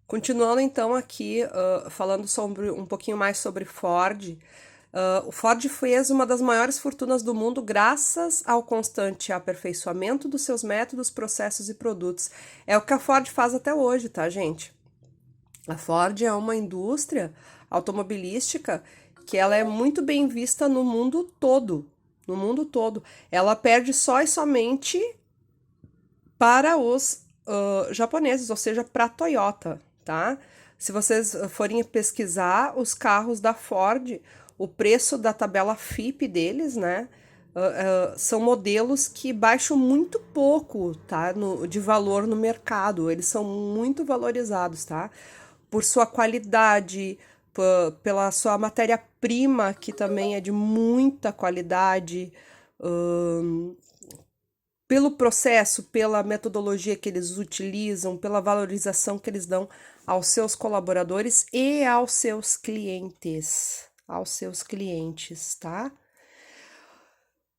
Continuando então aqui, falando sobre um pouquinho mais sobre Ford, o Ford fez uma das maiores fortunas do mundo graças ao constante aperfeiçoamento dos seus métodos, processos e produtos. É o que a Ford faz até hoje, tá, gente? A Ford é uma indústria automobilística que ela é muito bem vista no mundo todo. No mundo todo. Ela perde só e somente para os japoneses, ou seja, para a Toyota, tá? Se vocês forem pesquisar os carros da Ford, o preço da tabela FIPE deles, né? São modelos que baixam muito pouco, tá? De valor no mercado. Eles são muito valorizados, tá? Por sua qualidade, pela sua matéria-prima, que também é de muita qualidade, pelo processo, pela metodologia que eles utilizam, pela valorização que eles dão aos seus colaboradores e aos seus clientes. Aos seus clientes, tá?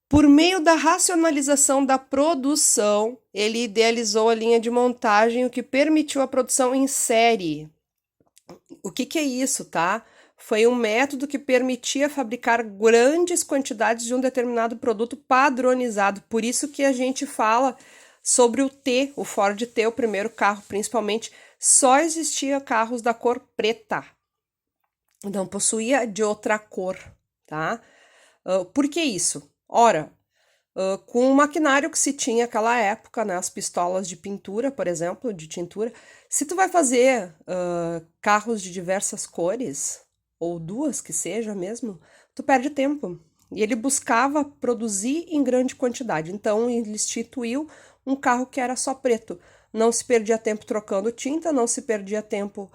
Por meio da racionalização da produção, ele idealizou a linha de montagem, o que permitiu a produção em série. O que é isso, tá? Foi um método que permitia fabricar grandes quantidades de um determinado produto padronizado. Por isso que a gente fala sobre o T, o Ford T, o primeiro carro, principalmente, só existia carros da cor preta. Não possuía de outra cor, tá? Por que isso? Ora, com o maquinário que se tinha naquela época, né, as pistolas de pintura, por exemplo, de tintura, se tu vai fazer carros de diversas cores, ou duas que seja mesmo, tu perde tempo. E ele buscava produzir em grande quantidade. Então, ele instituiu um carro que era só preto. Não se perdia tempo trocando tinta, não se perdia tempo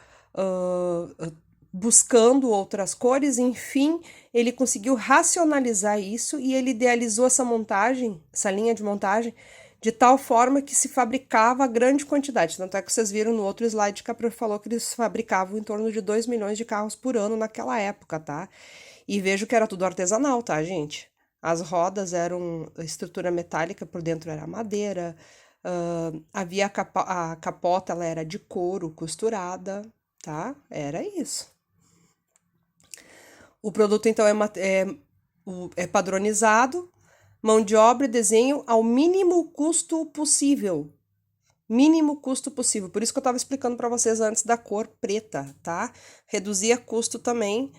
buscando outras cores, enfim, ele conseguiu racionalizar isso e ele idealizou essa montagem, essa linha de montagem, de tal forma que se fabricava grande quantidade. Tanto é que vocês viram no outro slide que a prof falou que eles fabricavam em torno de 2 milhões de carros por ano naquela época, tá? E vejo que era tudo artesanal, tá, gente? As rodas eram estrutura metálica, por dentro era madeira, havia a capota, ela era de couro costurada, tá? Era isso. O produto, então, é padronizado, mão de obra e desenho ao mínimo custo possível. Mínimo custo possível. Por isso que eu estava explicando para vocês antes da cor preta, tá? Reduzia custo também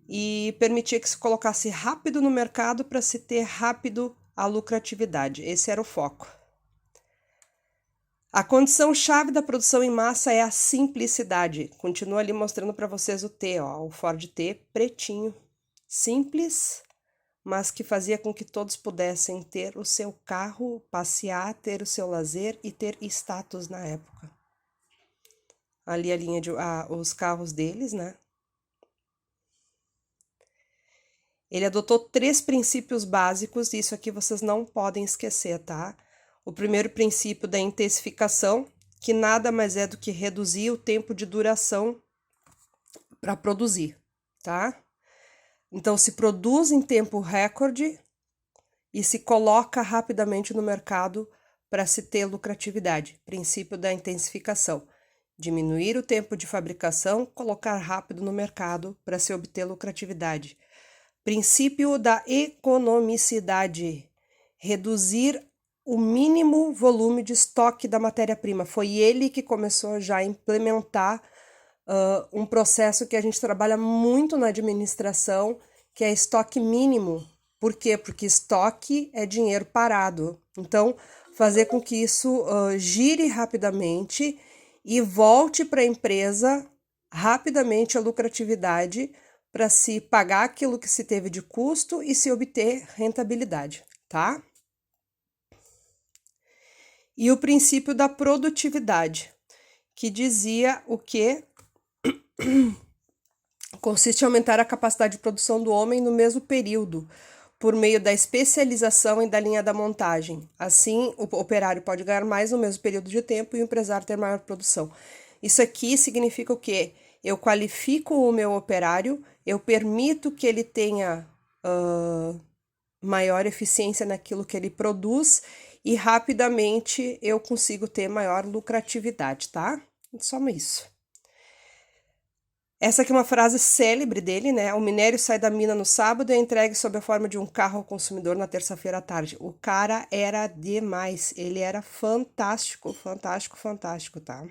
e permitia que se colocasse rápido no mercado para se ter rápido a lucratividade. Esse era o foco. A condição-chave da produção em massa é a simplicidade. Continua ali mostrando para vocês o T, ó, o Ford T pretinho. Simples, mas que fazia com que todos pudessem ter o seu carro, passear, ter o seu lazer e ter status na época. Ali a linha de os carros deles, né? Ele adotou 3 princípios básicos, e isso aqui vocês não podem esquecer, tá? O primeiro princípio da intensificação, que nada mais é do que reduzir o tempo de duração para produzir, tá? Então, se produz em tempo recorde e se coloca rapidamente no mercado para se ter lucratividade. Princípio da intensificação. Diminuir o tempo de fabricação, colocar rápido no mercado para se obter lucratividade. Princípio da economicidade. Reduzir o mínimo volume de estoque da matéria-prima. Foi ele que começou já a implementar um processo que a gente trabalha muito na administração, que é estoque mínimo. Por quê? Porque estoque é dinheiro parado. Então, fazer com que isso gire rapidamente e volte para a empresa rapidamente a lucratividade para se pagar aquilo que se teve de custo e se obter rentabilidade, tá? E o princípio da produtividade, que dizia o quê? Consiste em aumentar a capacidade de produção do homem no mesmo período, por meio da especialização e da linha da montagem. Assim, o operário pode ganhar mais no mesmo período de tempo e o empresário ter maior produção. Isso aqui significa o quê? Eu qualifico o meu operário, eu permito que ele tenha maior eficiência naquilo que ele produz e rapidamente eu consigo ter maior lucratividade, tá? Só isso. Essa aqui é uma frase célebre dele, né? O minério sai da mina no sábado e é entregue sob a forma de um carro ao consumidor na terça-feira à tarde. O cara era demais, ele era fantástico, fantástico, fantástico, tá?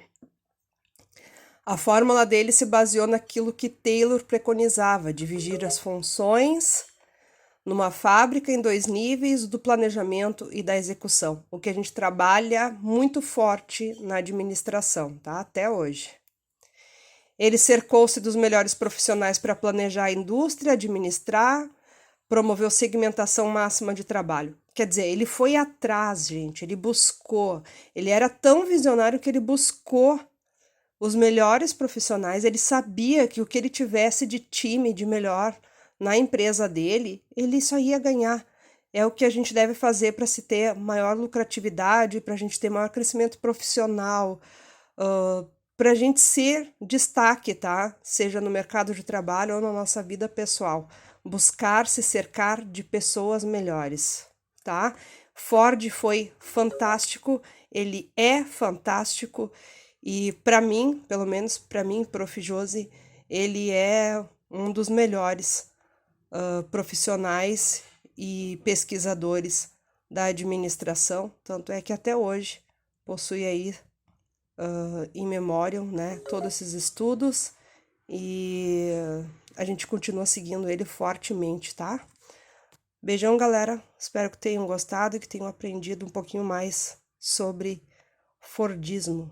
A fórmula dele se baseou naquilo que Taylor preconizava, dividir as funções numa fábrica em 2 níveis, do planejamento e da execução, o que a gente trabalha muito forte na administração, tá? Até hoje. Ele cercou-se dos melhores profissionais para planejar a indústria, administrar, promoveu segmentação máxima de trabalho. Quer dizer, ele foi atrás, gente, ele buscou. Ele era tão visionário que ele buscou os melhores profissionais. Ele sabia que o que ele tivesse de time de melhor na empresa dele, ele só ia ganhar. É o que a gente deve fazer para se ter maior lucratividade, para a gente ter maior crescimento profissional, para a gente ser destaque, tá? Seja no mercado de trabalho ou na nossa vida pessoal. Buscar se cercar de pessoas melhores, tá? Ford foi fantástico, ele é fantástico e para mim, pelo menos para mim, Prof. Josi, ele é um dos melhores profissionais e pesquisadores da administração, tanto é que até hoje possui aí in memoriam, né, todos esses estudos e a gente continua seguindo ele fortemente, tá? Beijão, galera. Espero que tenham gostado e que tenham aprendido um pouquinho mais sobre Fordismo.